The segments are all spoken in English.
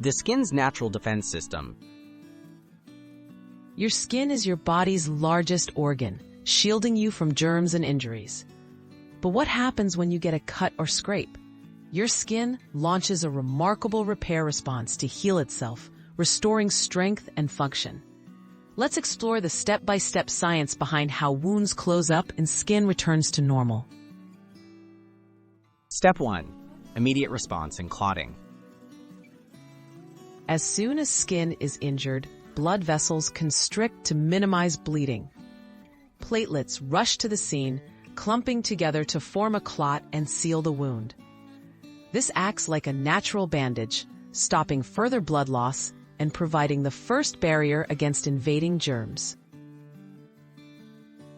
The skin's natural defense system. Your skin is your body's largest organ, shielding you from germs and injuries. But what happens when you get a cut or scrape? Your skin launches a remarkable repair response to heal itself, restoring strength and function. Let's explore the step-by-step science behind how wounds close up and skin returns to normal. Step 1. Immediate response in clotting. As soon as skin is injured, blood vessels constrict to minimize bleeding. Platelets rush to the scene, clumping together to form a clot and seal the wound. This acts like a natural bandage, stopping further blood loss and providing the first barrier against invading germs.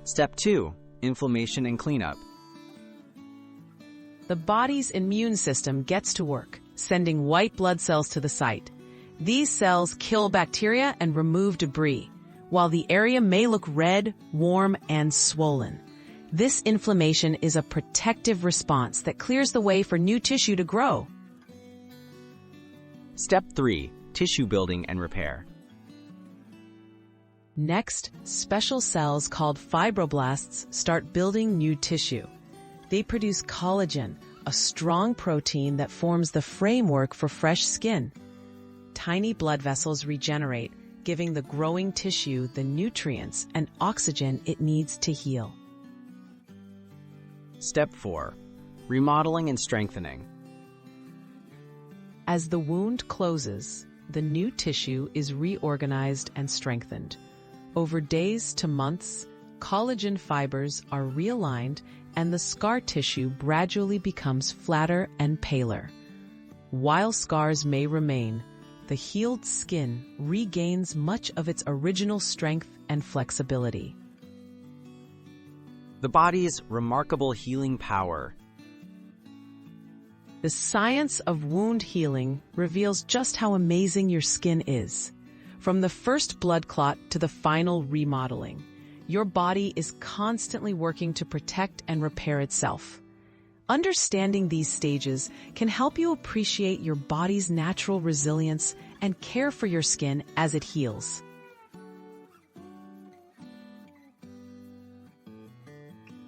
Step 2. Inflammation and cleanup. The body's immune system gets to work, sending white blood cells to the site. These cells kill bacteria and remove debris, while the area may look red, warm, and swollen. This inflammation is a protective response that clears the way for new tissue to grow. Step 3. Tissue building and repair. Next, special cells called fibroblasts start building new tissue. They produce collagen, a strong protein that forms the framework for fresh skin. Tiny blood vessels regenerate, giving the growing tissue the nutrients and oxygen it needs to heal. Step 4. Remodeling and strengthening. As the wound closes, the new tissue is reorganized and strengthened. Over days to months, collagen fibers are realigned and the scar tissue gradually becomes flatter and paler. While scars may remain, the healed skin regains much of its original strength and flexibility. The body's remarkable healing power. The science of wound healing reveals just how amazing your skin is. From the first blood clot to the final remodeling, your body is constantly working to protect and repair itself. Understanding these stages can help you appreciate your body's natural resilience and care for your skin as it heals.